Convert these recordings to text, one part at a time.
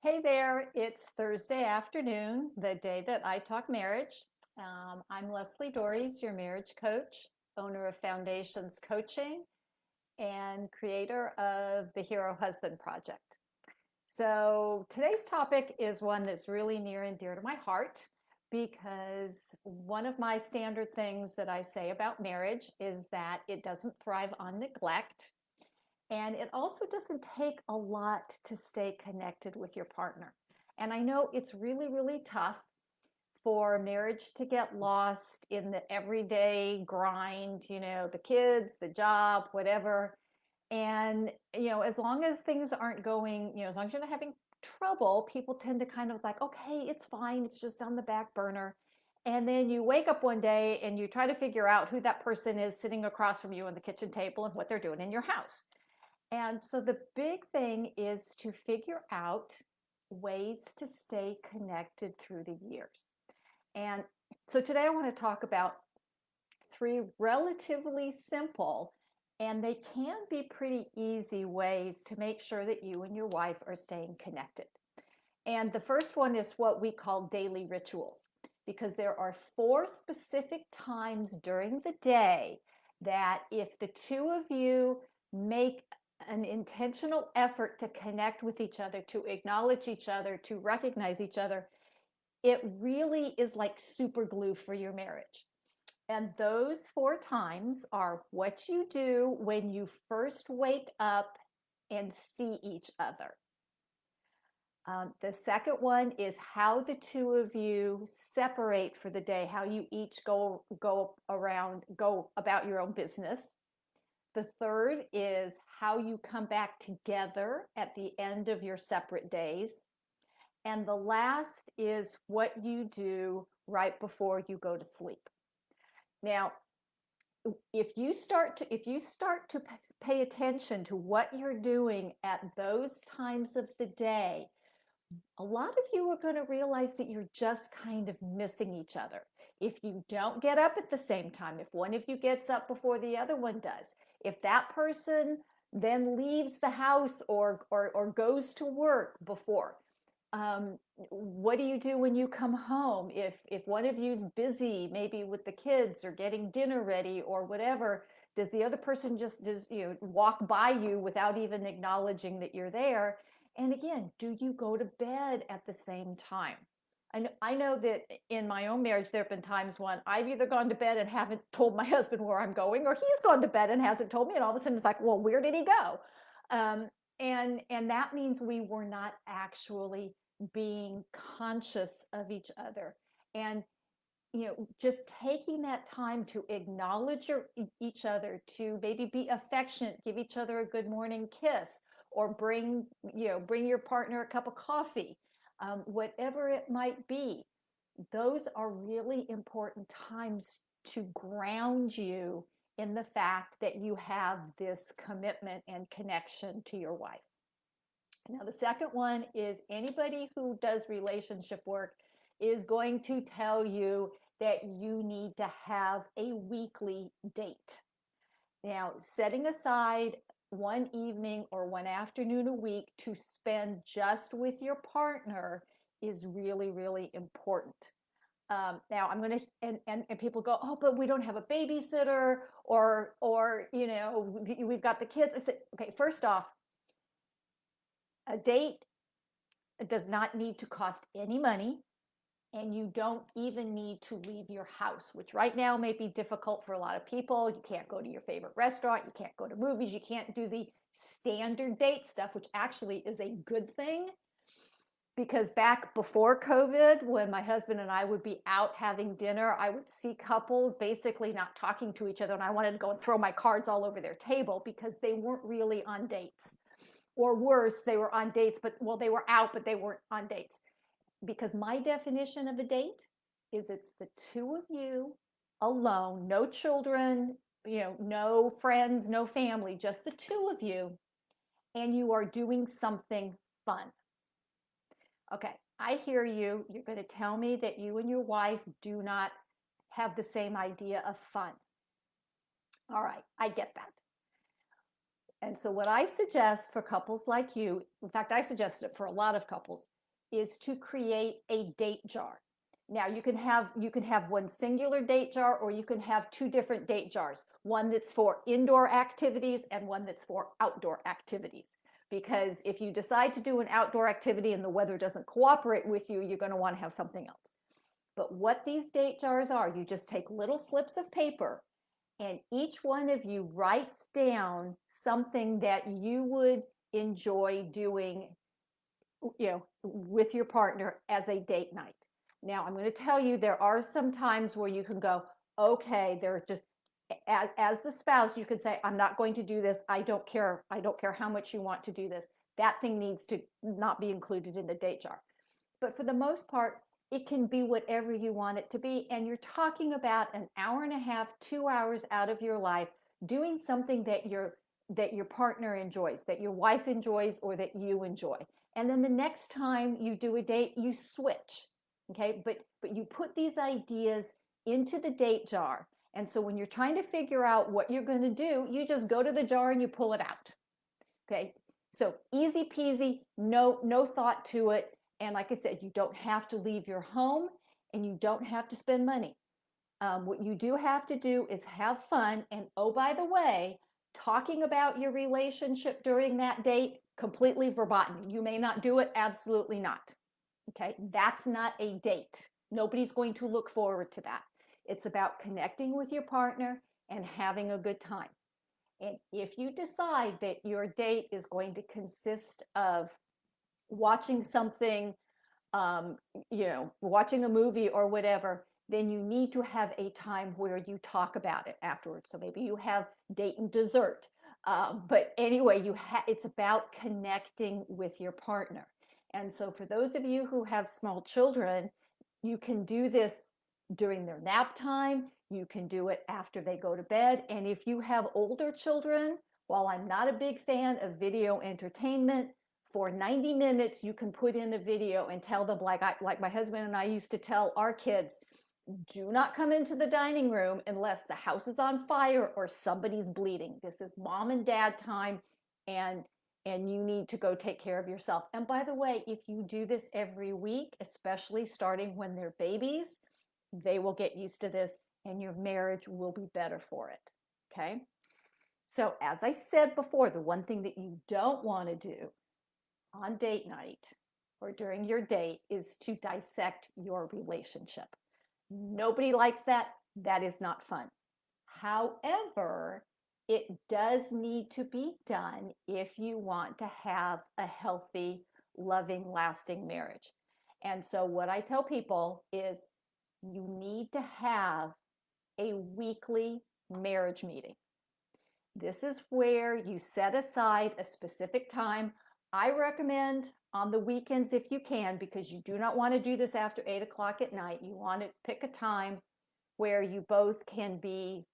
Hey there, it's Thursday afternoon, the day that I talk marriage. I'm Leslie Dories, your marriage coach, owner of Foundations Coaching, and creator of the Hero Husband Project. So today's topic is one that's really near and dear to my heart because one of my standard things that I say about marriage is that it doesn't thrive on neglect. And it also doesn't take a lot to stay connected with your partner. And I know it's really, really tough for marriage to get lost in the everyday grind, the kids, the job, whatever. And, as long as things aren't going, as long as you're not having trouble, people tend to kind of like, okay, it's fine. It's just on the back burner. And then you wake up one day and you try to figure out who that person is sitting across from you on the kitchen table and what they're doing in your house. And so the big thing is to figure out ways to stay connected through the years. And so today I want to talk about three relatively simple, and they can be pretty easy ways to make sure that you and your wife are staying connected. And the first one is what we call daily rituals, because there are four specific times during the day that if the two of you make an intentional effort to connect with each other, to acknowledge each other, to recognize each other, it really is like super glue for your marriage. And those four times are what you do when you first wake up and see each other. The second one is how the two of you separate for the day, how you each go about your own business. The third is how you come back together at the end of your separate days. And the last is what you do right before you go to sleep. Now, if you start to pay attention to what you're doing at those times of the day, a lot of you are going to realize that you're just kind of missing each other. If you don't get up at the same time, if one of you gets up before the other one does, if that person then leaves the house or goes to work before, what do you do when you come home? If one of you's busy, maybe with the kids or getting dinner ready or whatever, does the other person just walk by you without even acknowledging that you're there? And again, do you go to bed at the same time? I know that in my own marriage, there have been times when I've either gone to bed and haven't told my husband where I'm going, or he's gone to bed and hasn't told me, and all of a sudden it's like, well, where did he go? Um, and that means we were not actually being conscious of each other. And just taking that time to acknowledge each other, to maybe be affectionate, give each other a good morning kiss, or bring your partner a cup of coffee, whatever it might be. Those are really important times to ground you in the fact that you have this commitment and connection to your wife. Now, the second one is anybody who does relationship work is going to tell you that you need to have a weekly date. Now, setting aside one evening or one afternoon a week to spend just with your partner is really, really important. Now I'm going to, and people go, oh, but we don't have a babysitter, or we've got the kids. I said, okay, first off, a date does not need to cost any money, and you don't even need to leave your house, which right now may be difficult for a lot of people. You can't go to your favorite restaurant, you can't go to movies, you can't do the standard date stuff, which actually is a good thing. Because back before COVID, when my husband and I would be out having dinner, I would see couples basically not talking to each other, and I wanted to go and throw my cards all over their table because they weren't really on dates. Or worse, they were on dates, but well, they were out, but they weren't on dates. Because my definition of a date is it's the two of you alone, no children, no friends, no family, just the two of you, and you are doing something fun. Okay, I hear you. You're going to tell me that you and your wife do not have the same idea of fun. All right, I get that. And so what I suggest for couples like you, in fact, I suggest it for a lot of couples, is to create a date jar. Now you can have one singular date jar, or you can have two different date jars, one that's for indoor activities and one that's for outdoor activities. Because if you decide to do an outdoor activity and the weather doesn't cooperate with you, you're going to want to have something else. But what these date jars are, you just take little slips of paper and each one of you writes down something that you would enjoy doing, with your partner as a date night. Now, I'm going to tell you, there are some times where you can go, okay, they're just, as the spouse, you could say, I'm not going to do this. I don't care. I don't care how much you want to do this. That thing needs to not be included in the date jar. But for the most part, it can be whatever you want it to be. And you're talking about an hour and a half, 2 hours out of your life doing something that your partner enjoys, that your wife enjoys, or that you enjoy. And then the next time you do a date, you switch. Okay. But you put these ideas into the date jar. And so when you're trying to figure out what you're going to do, you just go to the jar and you pull it out. Okay. So easy peasy, no thought to it. And like I said, you don't have to leave your home and you don't have to spend money. What you do have to do is have fun. And oh, by the way, talking about your relationship during that date, completely verboten. You may not do it, absolutely not. Okay, that's not a date. Nobody's going to look forward to that. It's about connecting with your partner and having a good time. And if you decide that your date is going to consist of watching something, watching a movie or whatever, then you need to have a time where you talk about it afterwards. So maybe you have date and dessert. But anyway, it's about connecting with your partner. And so for those of you who have small children, you can do this during their nap time. You can do it after they go to bed. And if you have older children, while I'm not a big fan of video entertainment, for 90 minutes, you can put in a video and tell them, like my husband and I used to tell our kids, do not come into the dining room unless the house is on fire or somebody's bleeding. This is mom and dad time, and you need to go take care of yourself. And by the way, if you do this every week, especially starting when they're babies, they will get used to this and your marriage will be better for it. Okay? So as I said before, the one thing that you don't want to do on date night or during your date is to dissect your relationship. Nobody likes that. That is not fun. However, it does need to be done if you want to have a healthy, loving, lasting marriage. And so what I tell people is you need to have a weekly marriage meeting. This is where you set aside a specific time. I recommend on the weekends if you can, because you do not want to do this after 8 o'clock at night. You want to pick a time where you both can be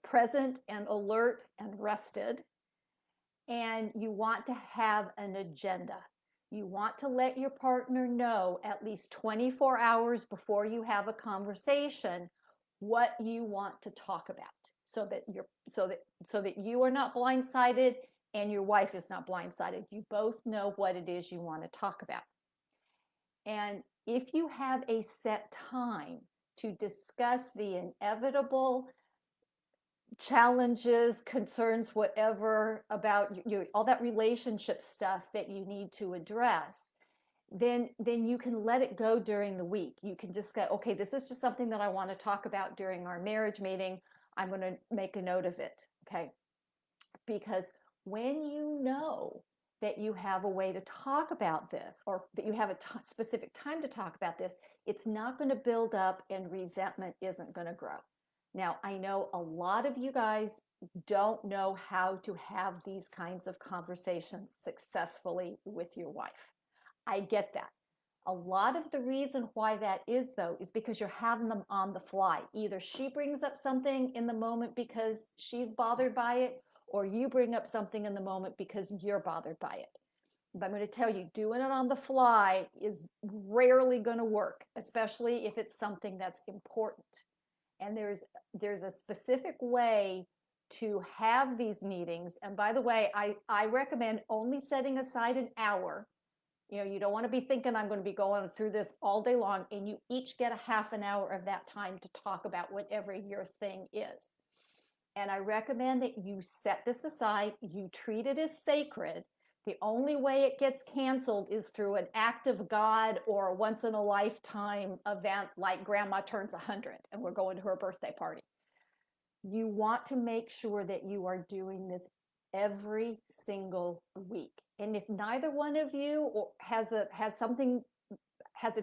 present and alert and rested. And you want to have an agenda. You want to let your partner know at least 24 hours before you have a conversation what you want to talk about, so that you are not blindsided and your wife is not blindsided. You both know what it is you want to talk about. And if you have a set time to discuss the inevitable challenges, concerns, whatever about all that relationship stuff that you need to address, then you can let it go during the week. You can just go, okay, this is just something that I want to talk about during our marriage meeting. I'm going to make a note of it. Okay. Because when you know that you have a way to talk about this, or that you have a specific time to talk about this, it's not going to build up and resentment isn't going to grow. Now, I know a lot of you guys don't know how to have these kinds of conversations successfully with your wife. I get that. A lot of the reason why that is, though, is because you're having them on the fly. Either she brings up something in the moment because she's bothered by it, or you bring up something in the moment because you're bothered by it. But I'm going to tell you, doing it on the fly is rarely going to work, especially if it's something that's important. And there's a specific way to have these meetings. And by the way, I recommend only setting aside an hour. You don't want to be thinking I'm going to be going through this all day long, and you each get a half an hour of that time to talk about whatever your thing is. And I recommend that you set this aside, you treat it as sacred. The only way it gets canceled is through an act of God or a once in a lifetime event like grandma turns 100 and we're going to her birthday party. You want to make sure that you are doing this every single week. And if neither one of you has a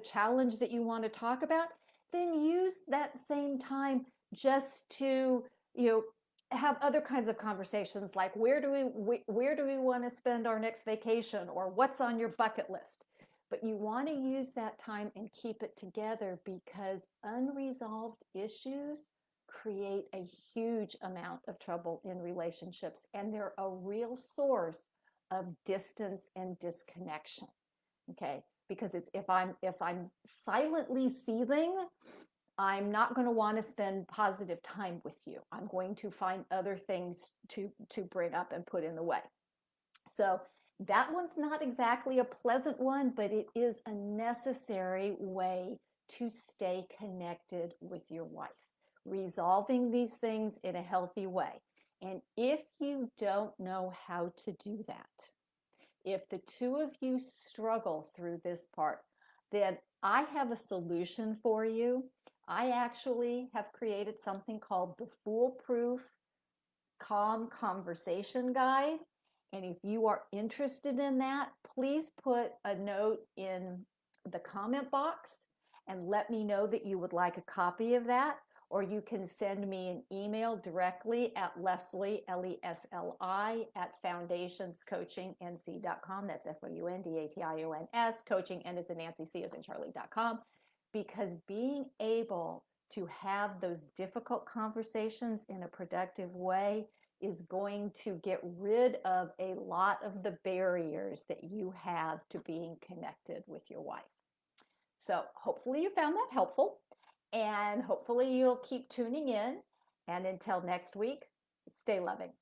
challenge that you want to talk about, then use that same time just to, have other kinds of conversations like where do we want to spend our next vacation, or what's on your bucket list. But you want to use that time and keep it together, because unresolved issues create a huge amount of trouble in relationships, and they're a real source of distance and disconnection. Okay, because if I'm silently seething, I'm not going to want to spend positive time with you. I'm going to find other things to bring up and put in the way. So that one's not exactly a pleasant one, but it is a necessary way to stay connected with your wife, resolving these things in a healthy way. And if you don't know how to do that, if the two of you struggle through this part, then I have a solution for you. I actually have created something called the Foolproof Calm Conversation Guide. And if you are interested in that, please put a note in the comment box and let me know that you would like a copy of that. Or you can send me an email directly at Lesli, Lesli, at foundationscoachingnc.com. That's FOUNDATIONS, coaching, N as in Nancy, C as in Charlie.com. Because being able to have those difficult conversations in a productive way is going to get rid of a lot of the barriers that you have to being connected with your wife. So hopefully you found that helpful, and hopefully you'll keep tuning in. And until next week, stay loving.